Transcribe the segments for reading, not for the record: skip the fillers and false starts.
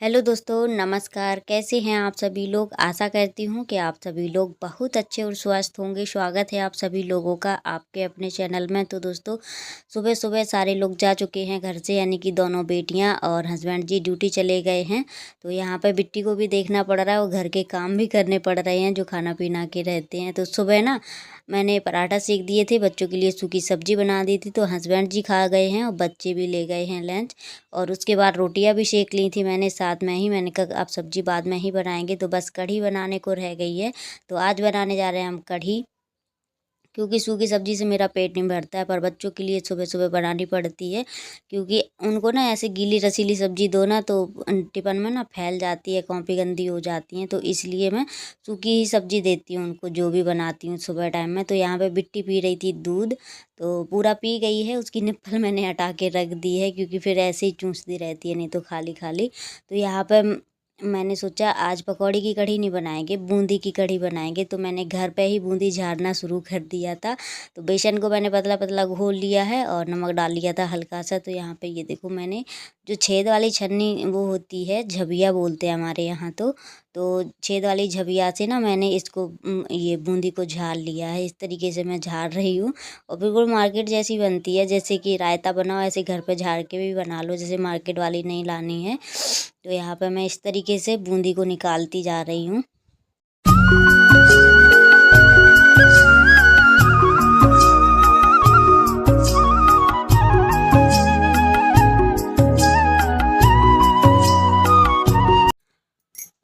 Hello दोस्तों, नमस्कार। कैसे हैं आप सभी लोग। आशा करती हूँ कि आप सभी लोग बहुत अच्छे और स्वस्थ होंगे। स्वागत है आप सभी लोगों का आपके अपने चैनल में। तो दोस्तों, सुबह सुबह सारे लोग जा चुके हैं घर से, यानी कि दोनों बेटियां और हस्बैंड जी ड्यूटी चले गए हैं। तो यहाँ पर बिट्टी को भी देखना पड़ रहा है और घर के काम भी करने पड़ रहे हैं जो खाना पीना के रहते हैं। तो सुबह ना मैंने पराठा सेक दिए थे, बच्चों के लिए सूखी सब्जी बना दी थी। तो हस्बैंड जी खा गए हैं और बच्चे भी ले गए हैं लंच। और उसके बाद रोटियां भी सेक ली थी मैंने साथ में ही। मैंने कहा आप सब्जी बाद में ही बनाएंगे, तो बस कढ़ी बनाने को रह गई है। तो आज बनाने जा रहे हैं हम कढ़ी, क्योंकि सूखी सब्जी से मेरा पेट नहीं भरता है, पर बच्चों के लिए सुबह सुबह बनानी पड़ती है। क्योंकि उनको ना ऐसे गीली रसीली सब्जी दो ना तो टिफिन में ना फैल जाती है, कॉपी गंदी हो जाती है। तो इसलिए मैं सूखी ही सब्जी देती हूँ उनको, जो भी बनाती हूँ सुबह टाइम में। तो यहाँ पे बिट्टी पी रही थी दूध, तो पूरा पी गई है। उसकी निप्पल मैंने हटा के रख दी है, क्योंकि फिर ऐसे ही चूसती रहती है, नहीं तो खाली खाली। तो यहाँ पे मैंने सोचा आज पकौड़ी की कढ़ी नहीं बनाएंगे, बूंदी की कढ़ी बनाएंगे। तो मैंने घर पे ही बूंदी झाड़ना शुरू कर दिया था। तो बेसन को मैंने पतला पतला घोल लिया है और नमक डाल लिया था हल्का सा। तो यहाँ पे ये देखो, मैंने जो छेद वाली छन्नी वो होती है, झबिया बोलते हैं हमारे यहाँ। तो छेद वाली झबिया से ना मैंने इसको ये बूंदी को झाड़ लिया है। इस तरीके से मैं झाड़ रही हूँ और बिल्कुल मार्केट जैसी बनती है। जैसे कि रायता बनाओ ऐसे घर पे झाड़ के भी बना लो, जैसे मार्केट वाली नहीं लानी है। तो यहाँ पे मैं इस तरीके से बूंदी को निकालती जा रही हूँ।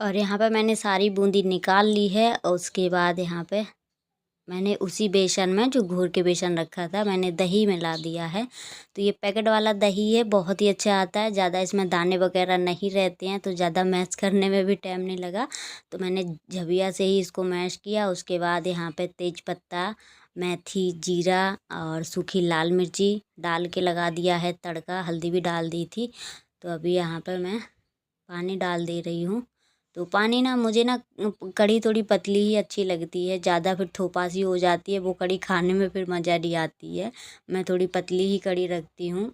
और यहाँ पे मैंने सारी बूंदी निकाल ली है। और उसके बाद यहाँ पे मैंने उसी बेसन में जो घोर के बेसन रखा था, मैंने दही मिला दिया है। तो ये पैकेट वाला दही है, बहुत ही अच्छा आता है। ज़्यादा इसमें दाने वगैरह नहीं रहते हैं, तो ज़्यादा मैश करने में भी टाइम नहीं लगा। तो मैंने झबिया से ही इसको मैश किया। उसके बाद यहाँ पे तेज पत्ता, मेथी, जीरा और सूखी लाल मिर्ची डाल के लगा दिया है तड़का। हल्दी भी डाल दी थी। तो अभी यहाँ पर मैं पानी डाल दे रही हूँ। तो पानी ना मुझे ना कढ़ी थोड़ी पतली ही अच्छी लगती है, ज़्यादा फिर थोपा सी हो जाती है, वो कढ़ी खाने में फिर मज़ा नहीं आती है। मैं थोड़ी पतली ही कढ़ी रखती हूँ।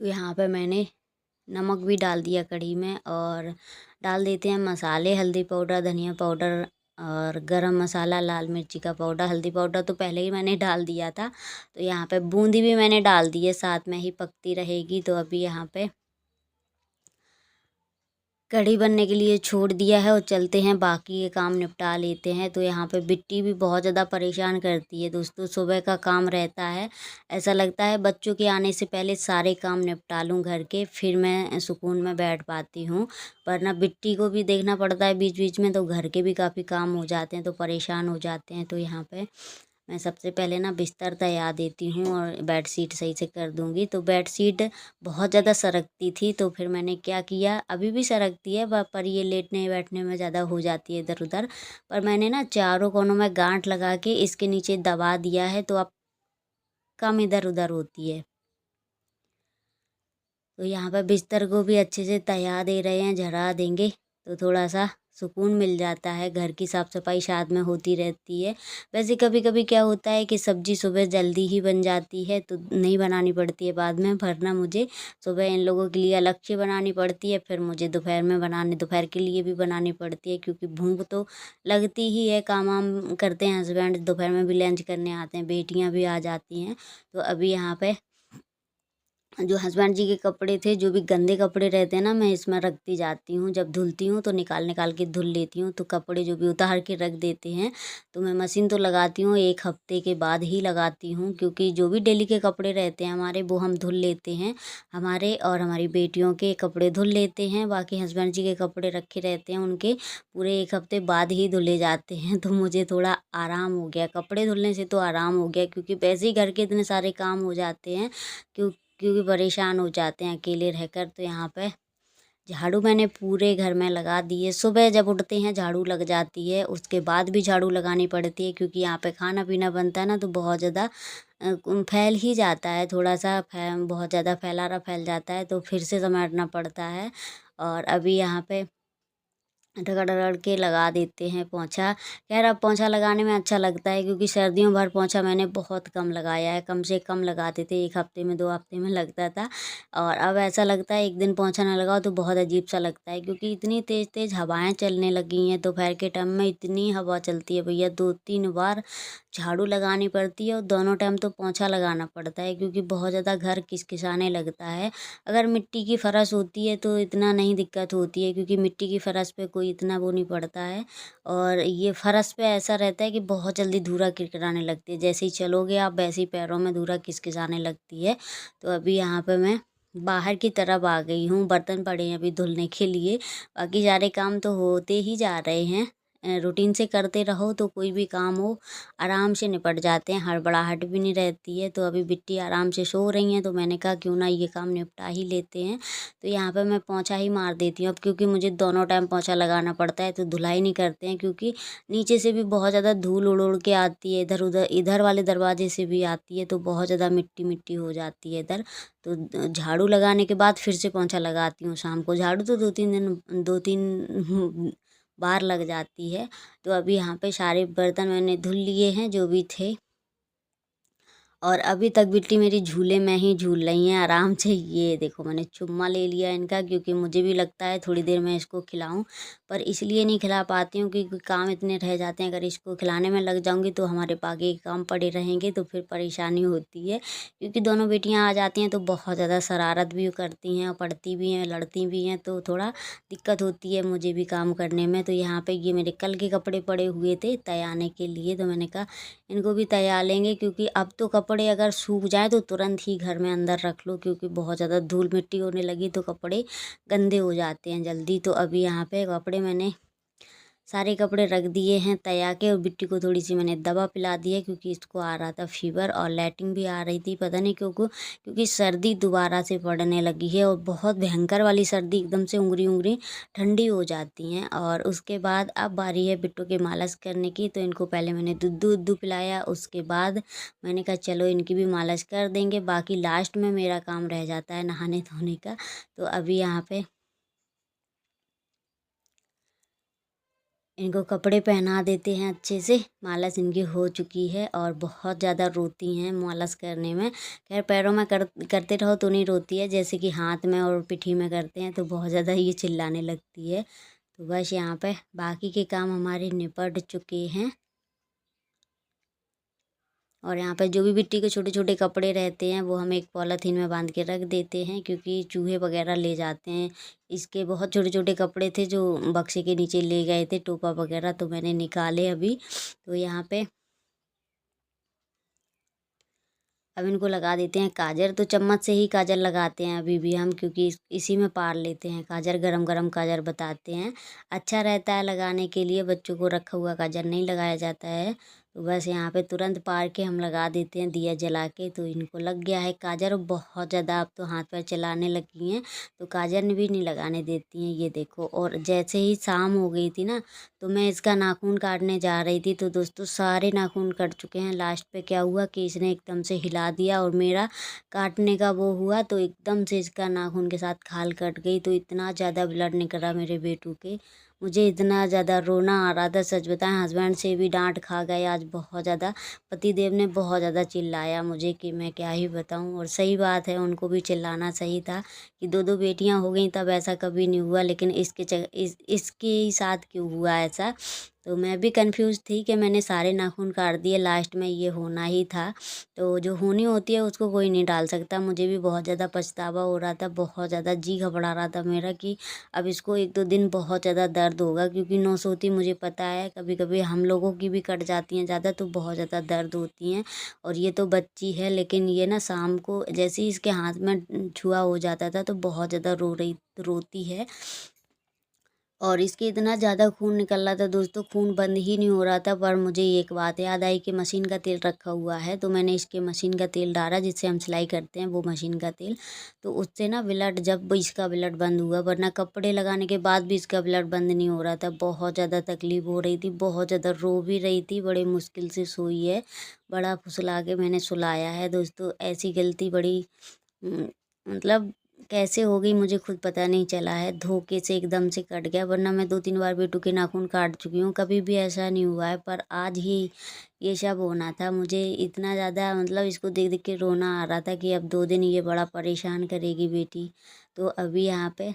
तो यहाँ पे मैंने नमक भी डाल दिया कढ़ी में। और डाल देते हैं मसाले, हल्दी पाउडर, धनिया पाउडर और गरम मसाला, लाल मिर्ची का पाउडर। हल्दी पाउडर तो पहले ही मैंने डाल दिया था। तो यहाँ पे बूंदी भी मैंने डाल दी है, साथ में ही पकती रहेगी। तो अभी यहाँ पे कढ़ी बनने के लिए छोड़ दिया है और चलते हैं बाकी ये काम निपटा लेते हैं। तो यहाँ पे बिट्टी भी बहुत ज़्यादा परेशान करती है दोस्तों। सुबह का काम रहता है, ऐसा लगता है बच्चों के आने से पहले सारे काम निपटा लूँ घर के, फिर मैं सुकून में बैठ पाती हूँ। पर ना बिट्टी को भी देखना पड़ता है बीच बीच में, तो घर के भी काफ़ी काम हो जाते हैं, तो परेशान हो जाते हैं। तो यहाँ पे मैं सबसे पहले ना बिस्तर तैयार देती हूँ और बेड शीट सही से कर दूँगी। तो बेड शीट बहुत ज़्यादा सरकती थी, तो फिर मैंने क्या किया, अभी भी सरकती है पर ये लेटने बैठने में ज़्यादा हो जाती है इधर उधर। पर मैंने ना चारों कोनों में गांठ लगा के इसके नीचे दबा दिया है, तो अब कम इधर उधर होती है। तो यहाँ पर बिस्तर को भी अच्छे से तैयार दे रहे हैं, झड़ा देंगे तो थोड़ा सा सुकून मिल जाता है। घर की साफ़ सफाई साथ में होती रहती है। वैसे कभी कभी क्या होता है कि सब्जी सुबह जल्दी ही बन जाती है, तो नहीं बनानी पड़ती है बाद में। वरना मुझे सुबह इन लोगों के लिए अलग से बनानी पड़ती है, फिर मुझे दोपहर के लिए भी बनानी पड़ती है। क्योंकि भूख तो लगती ही है, काम वाम करते हैं हस्बैंड, दोपहर में भी लंच करने आते हैं, बेटियाँ भी आ जाती हैं। तो अभी यहाँ पे जो हस्बैंड जी के कपड़े थे, जो भी गंदे कपड़े रहते हैं ना, मैं इसमें रखती जाती हूँ। जब धुलती हूँ तो निकाल निकाल के धुल लेती हूँ। तो कपड़े जो भी उतार के रख देते हैं, तो मैं मशीन तो लगाती हूँ 1 हफ्ते के बाद ही लगाती हूँ। क्योंकि जो भी डेली के कपड़े रहते हैं हमारे, वो हम धुल लेते हैं। हमारे और हमारी बेटियों के कपड़े धुल लेते हैं। बाकी हस्बैंड जी के कपड़े रखे रहते हैं, उनके पूरे 1 हफ्ते बाद ही धुले जाते हैं। तो मुझे थोड़ा आराम हो गया, कपड़े धुलने से तो आराम हो गया। क्योंकि वैसे ही घर के इतने सारे काम हो जाते हैं, क्योंकि परेशान हो जाते हैं अकेले रहकर। तो यहाँ पे झाड़ू मैंने पूरे घर में लगा दी है। सुबह जब उठते हैं झाड़ू लग जाती है, उसके बाद भी झाड़ू लगानी पड़ती है। क्योंकि यहाँ पे खाना पीना बनता है ना, तो बहुत ज़्यादा फैल ही जाता है। थोड़ा सा बहुत ज़्यादा फैल जाता है, तो फिर से समेटना पड़ता है। और अभी यहाँ पे रगड़ रगड़ के लगा देते हैं पोंछा। खैर अब पोंछा लगाने में अच्छा लगता है क्योंकि सर्दियों भर पोंछा मैंने बहुत कम लगाया है, कम से कम लगाते थे, 1 हफ्ते में 2 हफ्ते में लगता था। और अब ऐसा लगता है एक दिन पोंछा ना लगाओ तो बहुत अजीब सा लगता है क्योंकि इतनी तेज़ तेज़ हवाएं चलने लगी हैं। दोपहर के टाइम में इतनी हवा चलती है भैया, 2-3 बार झाड़ू लगानी पड़ती है और दोनों टाइम तो पोंछा लगाना पड़ता है क्योंकि बहुत ज़्यादा घर किचकिचाने लगता है। अगर मिट्टी की फरश होती है तो इतना नहीं दिक्कत होती है क्योंकि मिट्टी की फरश पे कोई इतना वो नहीं पड़ता है। और ये फरश पे ऐसा रहता है कि बहुत जल्दी धूरा किरकिराने लगती है, जैसे ही चलोगे आप वैसे ही पैरों में धूरा किचकिचाने लगती है। तो अभी यहाँ पे मैं बाहर की तरफ आ गई हूँ, बर्तन पड़े हैं अभी धुलने के लिए, बाकी सारे काम तो होते ही जा रहे हैं। रूटीन से करते रहो तो कोई भी काम हो आराम से निपट जाते हैं, हड़बड़ाहट भी नहीं रहती है। तो अभी बिट्टी आराम से सो रही हैं तो मैंने कहा क्यों ना ये काम निपटा ही लेते हैं। तो यहाँ पे मैं पोंछा ही मार देती हूँ अब, क्योंकि मुझे दोनों टाइम पोंछा लगाना पड़ता है तो धुलाई नहीं करते हैं क्योंकि नीचे से भी बहुत ज़्यादा धूल उड़ उड़ के आती है, इधर उधर इधर वाले दरवाजे से भी आती है तो बहुत ज़्यादा मिट्टी मिट्टी हो जाती है इधर। तो झाड़ू लगाने के बाद फिर से पोंछा लगाती हूँ शाम को। झाड़ू तो 2-3 बार लग जाती है। तो अभी यहाँ पे सारे बर्तन मैंने धुल लिए हैं जो भी थे, और अभी तक बिट्टी मेरी झूले में ही झूल रही हैं आराम से। ये देखो मैंने चुम्मा ले लिया इनका क्योंकि मुझे भी लगता है थोड़ी देर में इसको खिलाऊं, पर इसलिए नहीं खिला पाती हूँ क्योंकि काम इतने रह जाते हैं। अगर इसको खिलाने में लग जाऊंगी तो हमारे बाकी के काम पड़े रहेंगे तो फिर परेशानी होती है क्योंकि दोनों बेटियाँ आ जाती हैं तो बहुत ज़्यादा शरारत भी करती हैं और पढ़ती भी हैं, लड़ती भी हैं, तो थोड़ा दिक्कत होती है मुझे भी काम करने में। तो यहाँ पे ये मेरे कल के कपड़े पड़े हुए थे तैयाने के लिए तो मैंने कहा इनको भी तैयार लेंगे क्योंकि अब तो कपड़े अगर सूख जाए तो तुरंत ही घर में अंदर रख लो क्योंकि बहुत ज़्यादा धूल मिट्टी होने लगी तो कपड़े गंदे हो जाते हैं जल्दी। तो अभी यहाँ पे कपड़े मैंने सारे कपड़े रख दिए हैं तैया के, और बिट्टी को थोड़ी सी मैंने दवा पिला दी है क्योंकि इसको आ रहा था फीवर और लैटिंग भी आ रही थी, पता नहीं क्यों को, क्योंकि सर्दी दोबारा से पड़ने लगी है और बहुत भयंकर वाली सर्दी, एकदम से उंगली उंगली ठंडी हो जाती हैं। और उसके बाद अब बारी है बिट्टू के मालिश करने की। तो इनको पहले मैंने दूध पिलाया, उसके बाद मैंने कहा चलो इनकी भी मालिश कर देंगे, बाकी लास्ट में मेरा काम रह जाता है नहाने धोने का। तो अभी यहाँ पे इनको कपड़े पहना देते हैं अच्छे से। मालिश इनकी हो चुकी है और बहुत ज़्यादा रोती हैं मालिश करने में। खैर पैरों में करते रहो तो नहीं रोती है, जैसे कि हाथ में और पिठी में करते हैं तो बहुत ज़्यादा ये चिल्लाने लगती है। तो बस यहाँ पे बाकी के काम हमारे निपट चुके हैं। और यहाँ पे जो भी बिट्टी के छोटे छोटे कपड़े रहते हैं वो हम एक पॉलीथीन में बांध के रख देते हैं क्योंकि चूहे वगैरह ले जाते हैं। इसके बहुत छोटे छोटे कपड़े थे जो बक्से के नीचे ले गए थे, टोपा वगैरह, तो मैंने निकाले अभी। तो यहाँ पे अब इनको लगा देते हैं काजर। तो चम्मच से ही काजर लगाते हैं अभी भी हम, क्योंकि इसी में पार लेते हैं काजर, गरम गरम काजर बताते हैं, अच्छा रहता है लगाने के लिए। बच्चों को रखा हुआ काजर नहीं लगाया जाता है। तो बस यहाँ पे तुरंत पार के हम लगा देते हैं दिया जला के। तो इनको लग गया है काजर और बहुत ज़्यादा अब तो हाथ पैर चलाने लगी हैं तो काजर भी नहीं लगाने देती हैं, ये देखो। और जैसे ही शाम हो गई थी ना तो मैं इसका नाखून काटने जा रही थी तो दोस्तों सारे नाखून कट चुके हैं। लास्ट पे क्या हुआ कि इसने एकदम से हिला दिया और मेरा काटने का वो हुआ तो एकदम से इसका नाखून के साथ खाल कट गई। तो इतना ज़्यादा ब्लड निकला मेरे बेटू के, मुझे इतना ज़्यादा रोना आ रहा था, सच बताएं हस्बैंड से भी डांट खा गए आज बहुत ज़्यादा। पतिदेव ने बहुत ज़्यादा चिल्लाया मुझे कि मैं क्या ही बताऊं। और सही बात है, उनको भी चिल्लाना सही था कि दो दो बेटियां हो गई तब ऐसा कभी नहीं हुआ, लेकिन इसके ही साथ क्यों हुआ ऐसा। तो मैं भी कंफ्यूज थी कि मैंने सारे नाखून काट दिए, लास्ट में ये होना ही था। तो जो होनी होती है उसको कोई नहीं डाल सकता। मुझे भी बहुत ज़्यादा पछतावा हो रहा था, बहुत ज़्यादा जी घबरा रहा था मेरा कि अब इसको 1-2 दिन बहुत ज़्यादा दर्द होगा, क्योंकि नस होती मुझे पता है कभी कभी हम लोगों की भी कट जाती हैं ज़्यादा तो बहुत ज़्यादा दर्द होती हैं। और ये तो बच्ची है, लेकिन ये ना शाम को जैसे ही इसके हाथ में छुआ हो जाता था तो बहुत ज़्यादा रोती है। और इसके इतना ज़्यादा खून निकल रहा था दोस्तों, खून बंद ही नहीं हो रहा था। पर मुझे एक बात याद आई कि मशीन का तेल रखा हुआ है तो मैंने इसके मशीन का तेल डाला जिससे हम सिलाई करते हैं, वो मशीन का तेल। तो उससे ना ब्लड, जब इसका ब्लड बंद हुआ, वरना कपड़े लगाने के बाद भी इसका ब्लड बंद नहीं हो रहा था। बहुत ज़्यादा तकलीफ़ हो रही थी, बहुत ज़्यादा रो भी रही थी, बड़े मुश्किल से सोई है, बड़ा फुसला के मैंने सुलाया है दोस्तों। ऐसी गलती बड़ी मतलब कैसे हो गई मुझे खुद पता नहीं चला है, धोखे से एकदम से कट गया, वरना मैं 2-3 बार बेटू के नाखून काट चुकी हूँ, कभी भी ऐसा नहीं हुआ है। पर आज ही ये सब होना था। मुझे इतना ज़्यादा मतलब इसको देख देख के रोना आ रहा था कि अब 2 दिन ये बड़ा परेशान करेगी बेटी। तो अभी यहाँ पे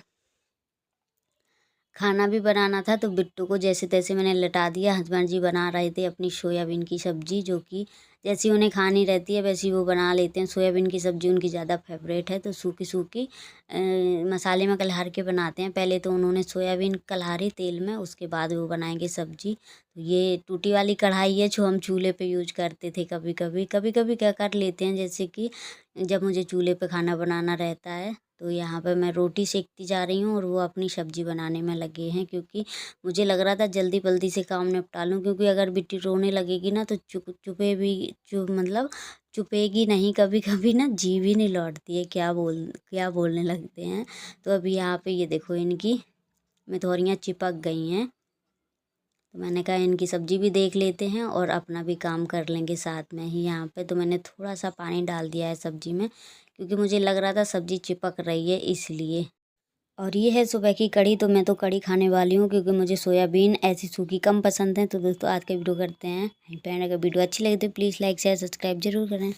खाना भी बनाना था, तो बिट्टू को जैसे तैसे मैंने लटा दिया। हस्बैंड जी बना रहे थे अपनी सोयाबीन की सब्ज़ी, जो कि जैसी उन्हें खानी रहती है वैसी वो बना लेते हैं। सोयाबीन की सब्ज़ी उनकी ज़्यादा फेवरेट है, तो सूखी सूखी मसाले में कलहार के बनाते हैं। पहले तो उन्होंने सोयाबीन कलहारी तेल में, उसके बाद वो बनाएंगे सब्ज़ी। तो ये टूटी वाली कढ़ाई है जो हम चूल्हे पे यूज करते थे। कभी कभी क्या कर लेते हैं, जैसे कि जब मुझे चूल्हे पे खाना बनाना रहता है, तो यहाँ पे मैं रोटी सेकती जा रही हूँ और वो अपनी सब्जी बनाने में लगे हैं। क्योंकि मुझे लग रहा था जल्दी जल्दी से काम निपटा लूँ, क्योंकि अगर बिट्टी रोने लगेगी ना तो चुप मतलब चुपेगी नहीं। कभी कभी ना जीभ ही नहीं लौटती है, क्या बोलने लगते हैं। तो अभी यहाँ पे ये देखो इनकी मिथौरियाँ चिपक गई हैं, तो मैंने कहा इनकी सब्जी भी देख लेते हैं और अपना भी काम कर लेंगे साथ में ही। यहाँ पे तो मैंने थोड़ा सा पानी डाल दिया है सब्जी में, क्योंकि मुझे लग रहा था सब्जी चिपक रही है इसलिए। और ये है सुबह की कढ़ी। तो मैं तो कढ़ी खाने वाली हूँ, क्योंकि मुझे सोयाबीन ऐसी सूखी कम पसंद है। तो दोस्तों आज का वीडियो करते हैं यहीं पे एंड। अगर वीडियो अच्छी लगे तो प्लीज़ लाइक शेयर सब्सक्राइब जरूर करें।